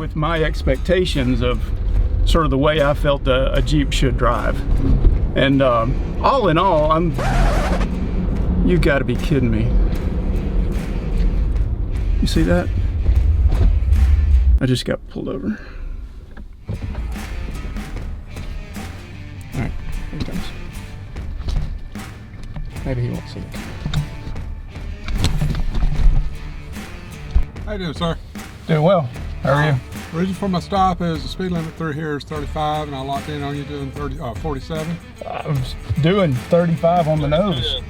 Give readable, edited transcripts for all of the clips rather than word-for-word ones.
with my expectations of sort of the way I felt a Jeep should drive. And all in all, you gotta be kidding me. You see that? I just got pulled over. All right, here he comes. Maybe he won't see it. How you doing, sir? Doing well. How are you? The reason for my stop is the speed limit through here is 35, and I locked in on you doing 47. I was doing 35 on the nose.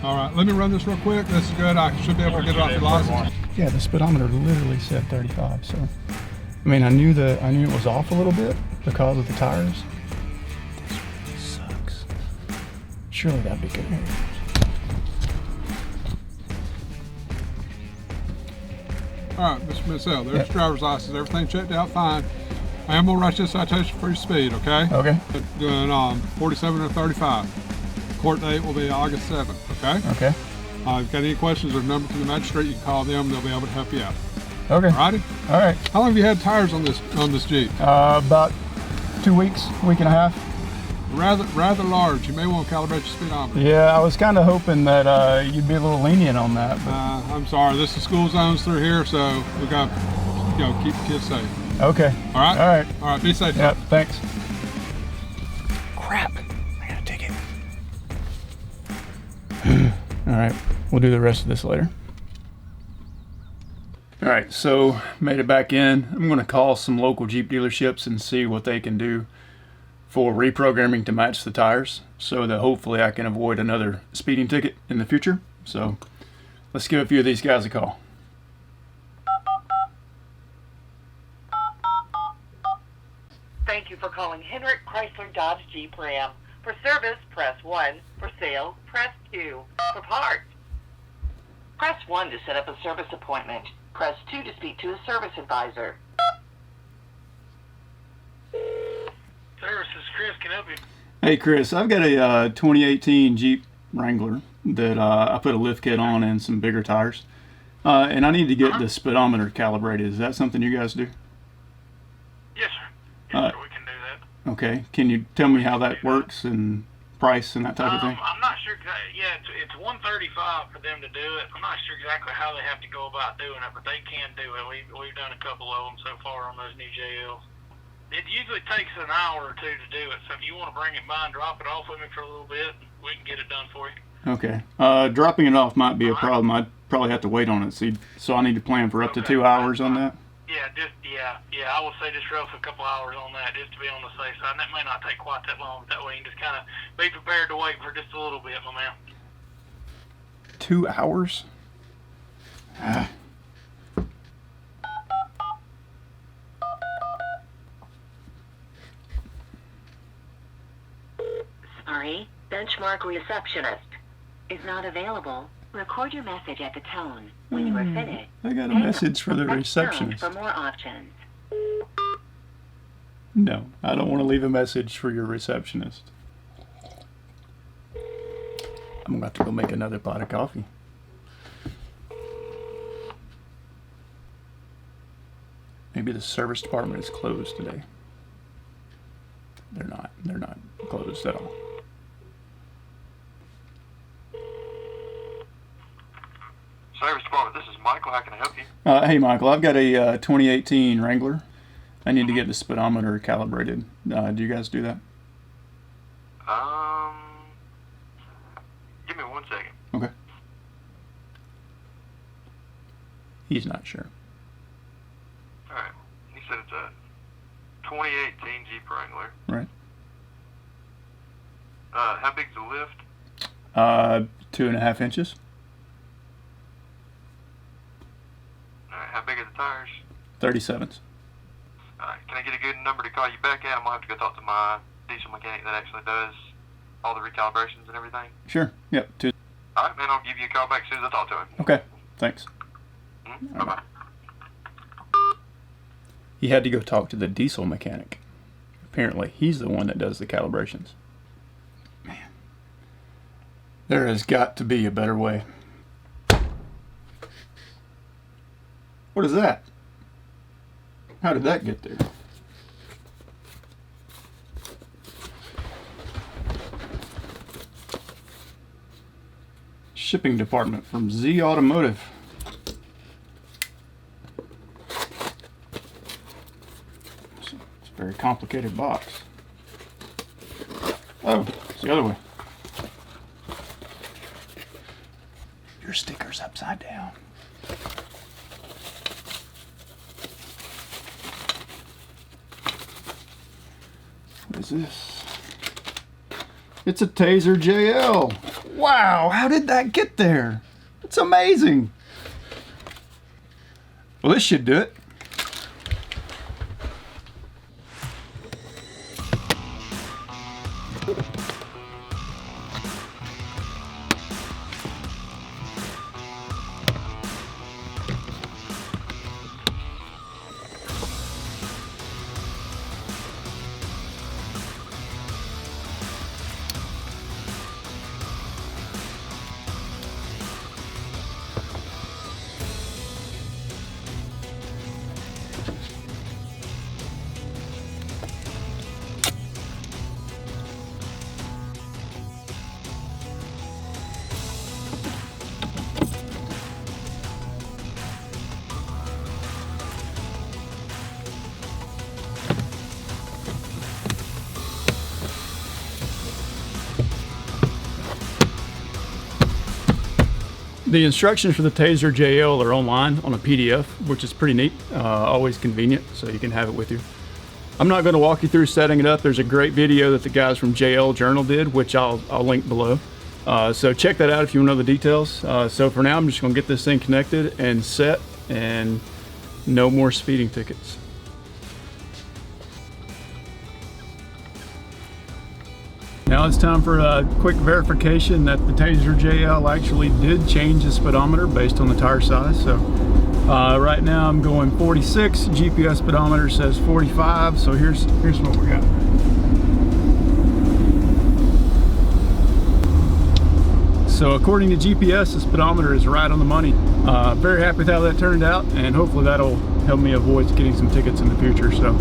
All right, let me run this real quick. This is good. I should be able to get it off your license. Yeah, the speedometer literally said 35. So, I mean, I knew it was off a little bit because of the tires. This really sucks. Surely that'd be good. All right, Mr. Mansell, there's your driver's license. Everything checked out fine. I am gonna write this citation for your speed, okay? Okay. Doing 47 or 35. Court date will be August 7th, okay? Okay. If you've got any questions or number to the magistrate, you can call them. They'll be able to help you out. Okay. Alrighty? All right. How long have you had tires on this Jeep? About 2 weeks, week and a half. Rather large. You may want to calibrate your speedometer. Yeah, I was kind of hoping that you'd be a little lenient on that. But... I'm sorry. This is school zones through here, so we got keep the kids safe. Okay. All right. All right. All right. Be safe. Yep. Thanks. Crap. I gotta take it. All right. We'll do the rest of this later. All right. So made it back in. I'm going to call some local Jeep dealerships and see what they can do for reprogramming to match the tires, so that hopefully I can avoid another speeding ticket in the future. So let's give a few of these guys a call. Thank you for calling Henrik Chrysler Dodge Jeep Ram. For service, press 1. For sales, press 2. For parts, press 1 to set up a service appointment. Press 2 to speak to a service advisor. Services, Chris, can I help you? Hey Chris, I've got a 2018 Jeep Wrangler that I put a lift kit on and some bigger tires. And I need to get the speedometer calibrated. Is that something you guys do? Yes, sir. Yes, sir, we can do that. Okay. Can you tell me how that works and price and that type of thing? I'm not sure exactly. Yeah, it's $135 for them to do it. I'm not sure exactly how they have to go about doing it, but they can do it. We've done a couple of them so far on those new JLs. It usually takes an hour or two to do it, so if you want to bring it by and drop it off with me for a little bit, we can get it done for you. Okay. Dropping it off might be a problem. I'd probably have to wait on it. So I need to plan for up to 2 hours on that? Yeah, I would say just roughly a couple hours on that, just to be on the safe side. And that may not take quite that long, but that way you can just kind of be prepared to wait for just a little bit, my man. 2 hours? Sorry, Benchmark receptionist is not available. Record your message at the tone. When you are finished, I got a message for the press receptionist. pound for more options. No, I don't want to leave a message for your receptionist. I'm about to go make another pot of coffee. Maybe the service department is closed today. They're not closed at all. Service department, this is Michael. How can I help you? Hey Michael, I've got a 2018 Wrangler. I need to get the speedometer calibrated. Do you guys do that? Give me 1 second. Okay. He's not sure. All right. You said it's a 2018 Jeep Wrangler. Right. How big's the lift? 2.5 inches. All right. How big are the tires? 37s. All right. Can I get a good number to call you back at? I'm gonna have to go talk to my diesel mechanic that actually does all the recalibrations and everything. Sure. Yep. All right, man. I'll give you a call back as soon as I talk to him. Okay. Thanks. Bye bye. He had to go talk to the diesel mechanic. Apparently, he's the one that does the calibrations. Man, there has got to be a better way. What is that? How did that get there? Shipping department from Z Automotive. It's a very complicated box. Oh, it's the other way. Your sticker's upside down. What is this? It's a Tazer JL. Wow, how did that get there? It's amazing. Well, this should do it. The instructions for the Tazer JL are online on a PDF, which is pretty neat, always convenient, so you can have it with you. I'm not going to walk you through setting it up. There's a great video that the guys from JL Journal did, which I'll link below. So check that out if you want to know the details. So for now, I'm just going to get this thing connected and set, and no more speeding tickets. Now it's time for a quick verification that the Tazer JL actually did change the speedometer based on the tire size. So right now I'm going 46, GPS speedometer says 45, so here's what we got. So according to GPS, the speedometer is right on the money. Very happy with how that turned out, and hopefully that'll help me avoid getting some tickets in the future. So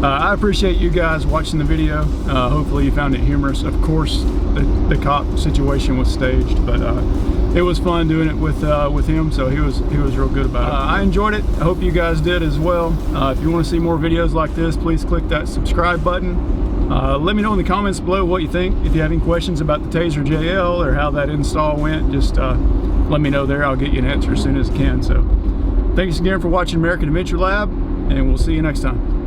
I appreciate you guys watching the video. Hopefully you found it humorous. Of course, the cop situation was staged, but it was fun doing it with him, so he was real good about it. I enjoyed it. I hope you guys did as well. If you want to see more videos like this, please click that subscribe button. Let me know in the comments below what you think. If you have any questions about the Tazer JL or how that install went, just let me know there. I'll get you an answer as soon as I can. So thanks again for watching American Adventure Lab, and we'll see you next time.